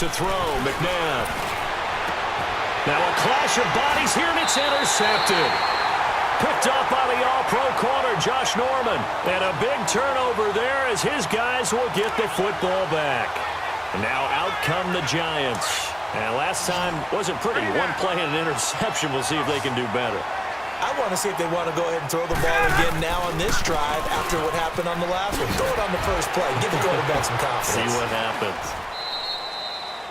to throw. McNabb. Now a clash of bodies here, and it's intercepted. Picked up by the all-pro corner, Josh Norman. And a big turnover there as his guys will get the football back. And now out come the Giants. And last time wasn't pretty. One play and an interception. We'll see if they can do better. I want to see if they want to go ahead and throw the ball again now on this drive after what happened on the last one. Throw it on the first play. Give the quarterback some confidence. See what happens.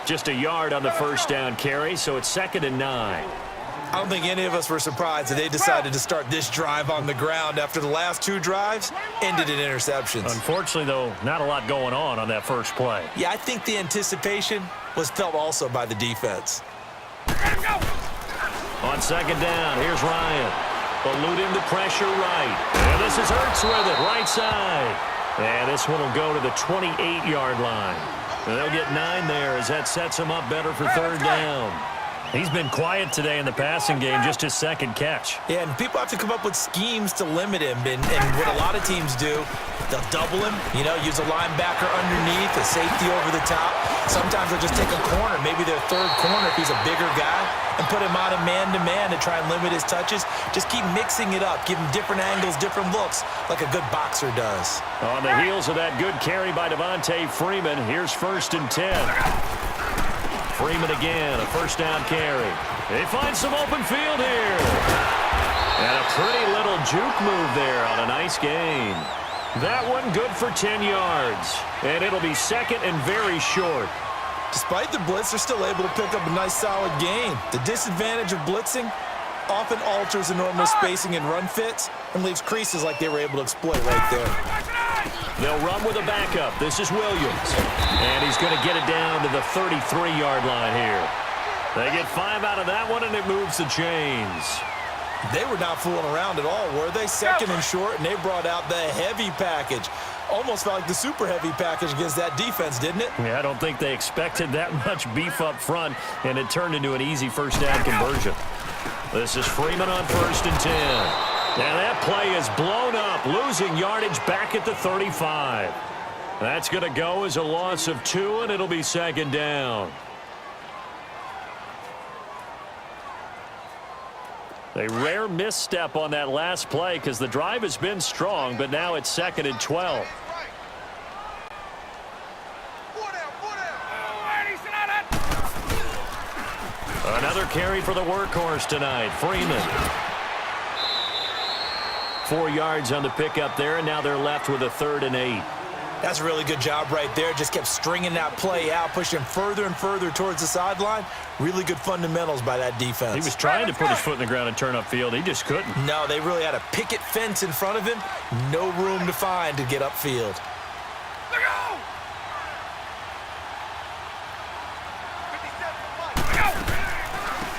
Just a yard on the first down carry, so it's 2nd and 9. I don't think any of us were surprised that they decided to start this drive on the ground after the last 2 drives ended in interceptions. Unfortunately, though, not a lot going on that first play. Yeah, I think the anticipation was felt also by the defense. On 2nd down, here's Ryan. Eluding the pressure right. And this is Hurts with it, right side. And this one will go to the 28-yard line. And they'll get 9 there as that sets him up better for 3rd down. He's been quiet today in the passing game, just his 2nd catch. Yeah, and people have to come up with schemes to limit him. And what a lot of teams do, they'll double him, use a linebacker underneath, a safety over the top. Sometimes they'll just take a corner, maybe their 3rd corner if he's a bigger guy, and put him on a man-to-man to try and limit his touches. Just keep mixing it up, give him different angles, different looks, like a good boxer does. On the heels of that good carry by Devontae Freeman, here's 1st and 10. Freeman again, a 1st down carry. They find some open field here. And a pretty little juke move there on a nice gain. That one good for 10 yards. And it'll be 2nd and very short. Despite the blitz, they're still able to pick up a nice solid gain. The disadvantage of blitzing often alters the normal spacing and run fits and leaves creases like they were able to exploit right there. They'll run with a backup. This is Williams. And he's going to get it down to the 33-yard line here. They get 5 out of that one, and it moves the chains. They were not fooling around at all, were they? 2nd and short, and they brought out the heavy package. Almost felt like the super heavy package against that defense, didn't it? Yeah, I don't think they expected that much beef up front, and it turned into an easy 1st down conversion. This is Freeman on 1st and 10. And that play is blown up, losing yardage back at the 35. That's going to go as a loss of 2, and it'll be 2nd down. A rare misstep on that last play because the drive has been strong, but now it's 2nd and 12. Another carry for the workhorse tonight, Freeman. 4 yards on the pickup there, and now they're left with a 3rd and 8. That's a really good job right there. Just kept stringing that play out, pushing him further and further towards the sideline. Really good fundamentals by that defense. He was trying to put his foot in the ground and turn upfield. He just couldn't. No, they really had a picket fence in front of him. No room to find to get upfield.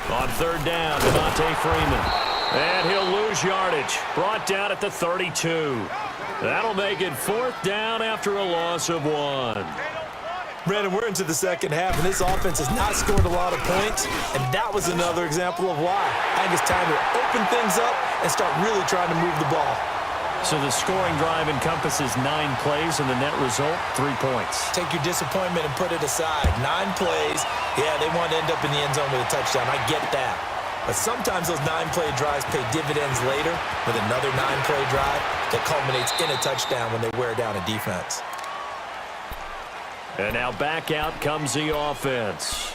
On 3rd down, Devontae Freeman. And he'll lose yardage. Brought down at the 32. That'll make it 4th down after a loss of 1. Brandon, we're into the 2nd half, and this offense has not scored a lot of points, and that was another example of why. I think it's time to open things up and start really trying to move the ball. So the scoring drive encompasses 9 plays, and the net result, 3 points. Take your disappointment and put it aside. 9 plays. Yeah, they want to end up in the end zone with a touchdown. I get that. But sometimes those 9-play drives pay dividends later with another 9-play drive that culminates in a touchdown when they wear down a defense. And now back out comes the offense.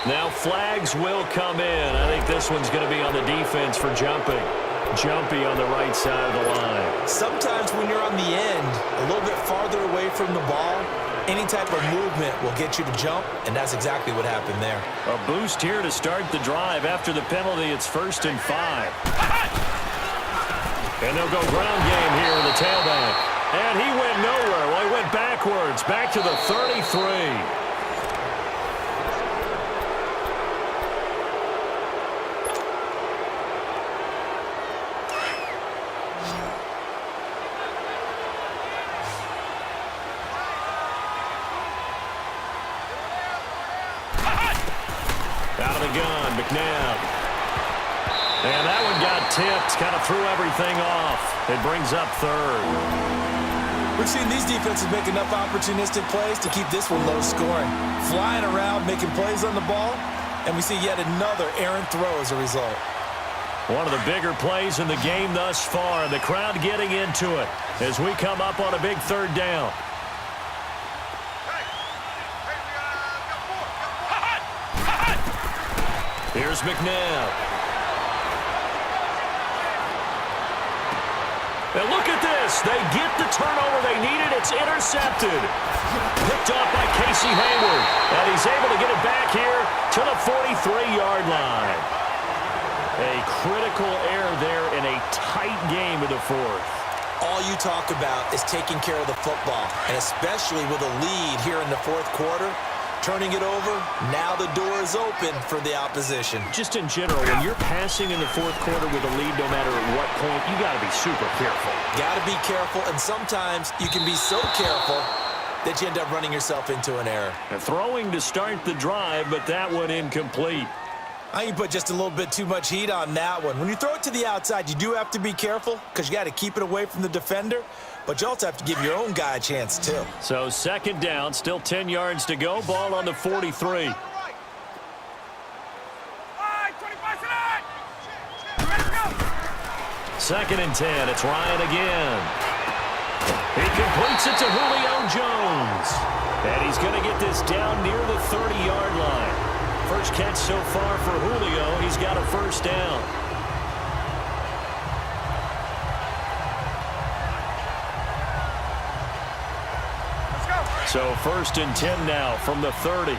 Now flags will come in. I think this one's going to be on the defense for jumping. Jumpy on the right side of the line. Sometimes when you're on the end, a little bit farther away from the ball, any type of movement will get you to jump, and that's exactly what happened there. A boost here to start the drive. After the penalty, it's 1st and 5. And they'll go ground game here in the tailback. And he went nowhere. Well, he went backwards, back to the 33. Out of the gun, McNabb. And that one got tipped, kind of threw everything off. It brings up third. We've seen these defenses make enough opportunistic plays to keep this one low scoring. Flying around, making plays on the ball, and we see yet another errant throw as a result. One of the bigger plays in the game thus far. The crowd getting into it as we come up on a big third down. Here's McNabb. And look at this. They get the turnover they needed. It's intercepted. Picked off by Casey Hayward. And he's able to get it back here to the 43-yard line. A critical error there in a tight game in the fourth. All you talk about is taking care of the football, and especially with a lead here in the fourth quarter. Turning it over, now the door is open for the opposition. Just in general, when you're passing in the fourth quarter with a lead, no matter at what point, you got to be super careful. Got to be careful, and sometimes you can be so careful that you end up running yourself into an error. And throwing to start the drive, but that one incomplete. I think you put just a little bit too much heat on that one. When you throw it to the outside, you do have to be careful because you got to keep it away from the defender, but you also have to give your own guy a chance too. So second down, still 10 yards to go. Ball on the 43. Second and 10. It's Ryan again. He completes it to Julio Jones. And he's going to get this down near the 30-yard line. First catch so far for Julio. He's got a first down. Let's go. So first and 10 now from the 30.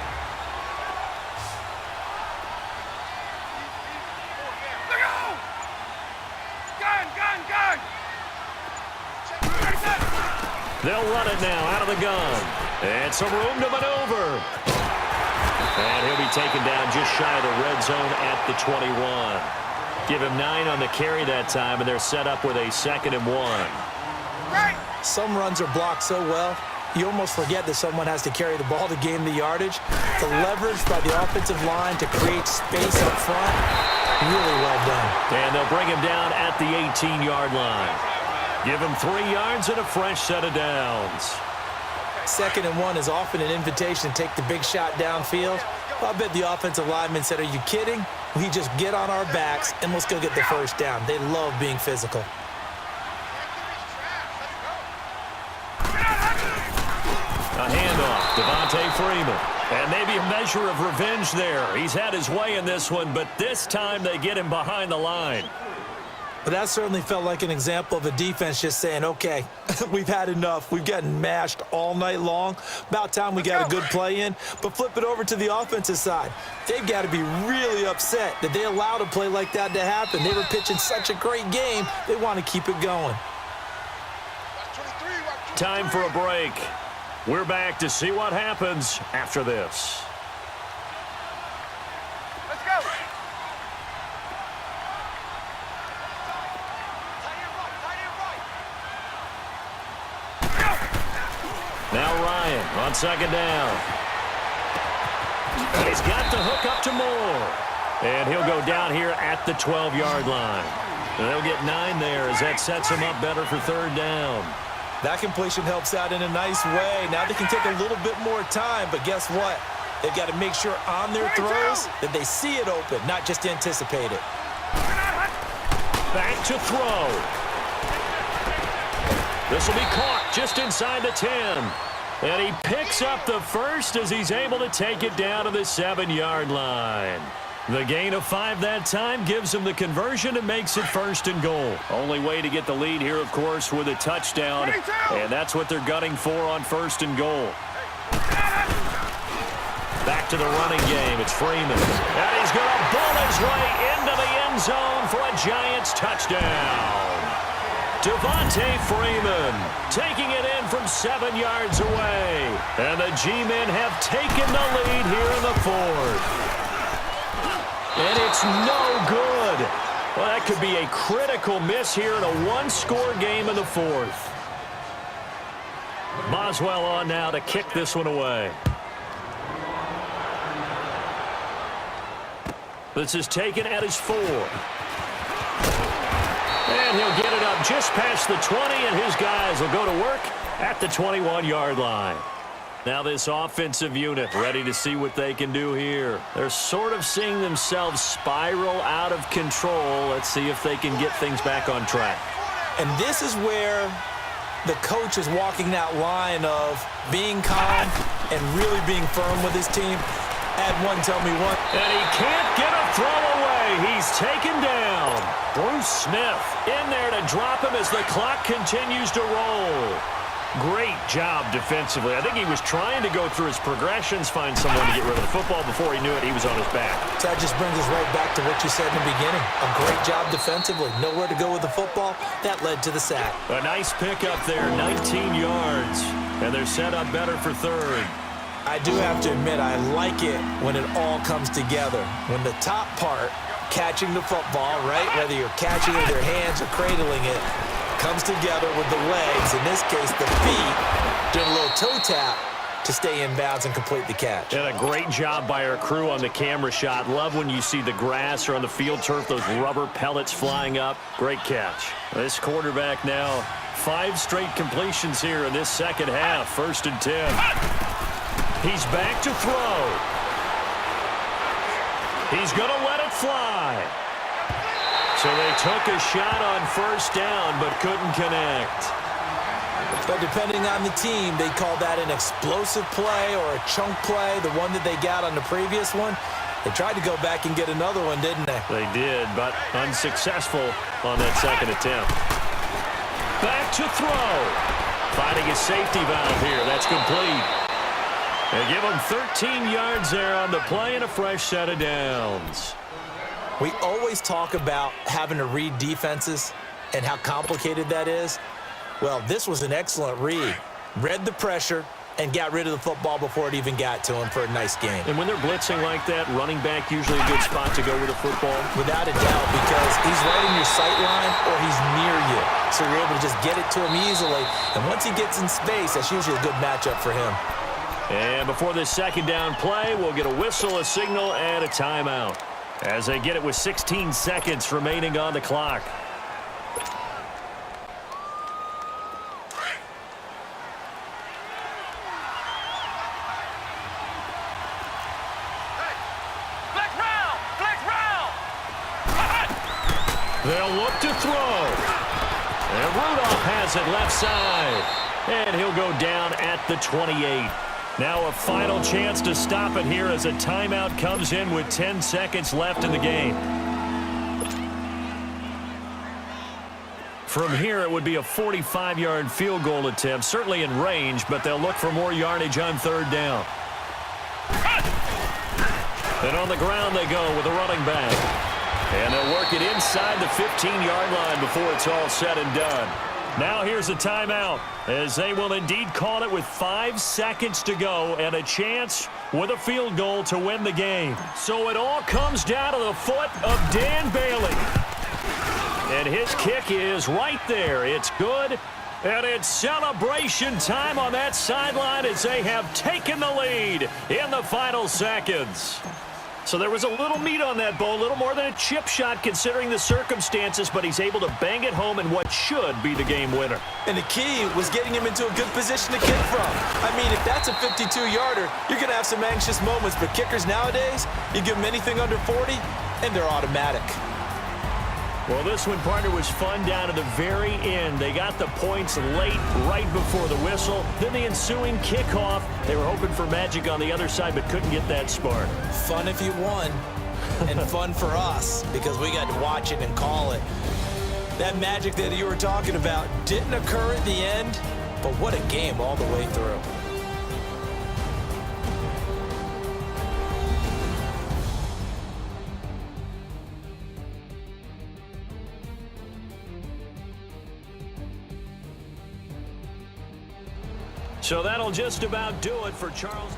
They'll run it now out of the gun. And some room to maneuver. And he'll be taken down just shy of the red zone at the 21. Give him 9 on the carry that time, and they're set up with a 2nd and 1. Some runs are blocked so well, you almost forget that someone has to carry the ball to gain the yardage. The leverage by the offensive line to create space up front, really well done. And they'll bring him down at the 18-yard line. Give him 3 yards and a fresh set of downs. 2nd and 1 is often an invitation to take the big shot downfield. I bet the offensive lineman said, are you kidding? We just get on our backs and let's go get the first down. They love being physical. A handoff, Devontae Freeman. And maybe a measure of revenge there. He's had his way in this one, but this time they get him behind the line. But that certainly felt like an example of a defense just saying, okay, we've had enough. We've gotten mashed all night long. About time we got a good play in. But flip it over to the offensive side. They've got to be really upset that they allowed a play like that to happen. They were pitching such a great game. They want to keep it going. Time for a break. We're back to see what happens after this. Let's go. Now Ryan on 2nd down. And he's got the hook up to Moore. And he'll go down here at the 12-yard line. And they'll get 9 there as that sets him up better for 3rd down. That completion helps out in a nice way. Now they can take a little bit more time, but guess what? They've got to make sure on their throws that they see it open, not just anticipate it. Back to throw. This will be caught just inside the 10. And he picks up the first as he's able to take it down to the 7-yard line. The gain of 5 that time gives him the conversion and makes it 1st and goal. Only way to get the lead here, of course, with a touchdown. And that's what they're gunning for on 1st and goal. Back to the running game. It's Freeman. And he's going to bull his way into the end zone for a Giants touchdown. Devontae Freeman taking it in from 7 yards away. And the G-men have taken the lead here in the 4th. And it's no good. Well, that could be a critical miss here in a one-score game in the 4th. Boswell on now to kick this one away. This is taken at his 4. And he'll get it up just past the 20, and his guys will go to work at the 21-yard line. Now this offensive unit ready to see what they can do here. They're sort of seeing themselves spiral out of control. Let's see if they can get things back on track. And this is where the coach is walking that line of being calm and really being firm with his team. Add one, tell me one. And he can't get a throw away. He's taken down. Bruce Smith in there to drop him as the clock continues to roll. Great job defensively. I think he was trying to go through his progressions, find someone to get rid of the football. Before he knew it, he was on his back. That just brings us right back to what you said in the beginning. A great job defensively. Nowhere to go with the football. That led to the sack. A nice pickup there, 19 yards. And they're set up better for third. I do have to admit, I like it when it all comes together. When the top part, catching the football, right, whether you're catching it with your hands or cradling it, comes together with the legs, in this case the feet, doing a little toe tap to stay in bounds and complete the catch. And a great job by our crew on the camera shot. Love when you see the grass or on the field turf, those rubber pellets flying up. Great catch. This quarterback now, 5 straight completions here in this second half. 1st and 10. He's back to throw. He's going to let it fly. So they took a shot on 1st down but couldn't connect. But depending on the team, they call that an explosive play or a chunk play, the one that they got on the previous one. They tried to go back and get another one, didn't they? They did, but unsuccessful on that second attempt. Back to throw. Finding a safety valve here. That's complete. They give him 13 yards there on the play and a fresh set of downs. We always talk about having to read defenses and how complicated that is. Well, this was an excellent read. Read the pressure and got rid of the football before it even got to him for a nice game. And when they're blitzing like that, running back usually a good spot to go with the football? Without a doubt, because he's right in your sight line or he's near you. So you're able to just get it to him easily. And once he gets in space, that's usually a good matchup for him. And before this second down play, we'll get a whistle, a signal, and a timeout, as they get it with 16 seconds remaining on the clock. They'll look to throw. And Rudolph has it left side. And he'll go down at the 28. Now a final chance to stop it here as a timeout comes in with 10 seconds left in the game. From here, it would be a 45-yard field goal attempt, certainly in range, but they'll look for more yardage on 3rd down. And on the ground they go with a running back. And they'll work it inside the 15-yard line before it's all said and done. Now here's a timeout, as they will indeed call it with 5 seconds to go and a chance with a field goal to win the game. So it all comes down to the foot of Dan Bailey. And his kick is right there. It's good. And it's celebration time on that sideline as they have taken the lead in the final seconds. So there was a little meat on that bone, a little more than a chip shot considering the circumstances, but he's able to bang it home in what should be the game winner. And the key was getting him into a good position to kick from. I mean, if that's a 52-yarder, you're going to have some anxious moments, but kickers nowadays, you give them anything under 40, and they're automatic. Well, this one, partner, was fun down to the very end. They got the points late, right before the whistle. Then the ensuing kickoff. They were hoping for magic on the other side, but couldn't get that spark. Fun if you won, and fun for us, because we got to watch it and call it. That magic that you were talking about didn't occur at the end, but what a game all the way through. So that'll just about do it for Charles.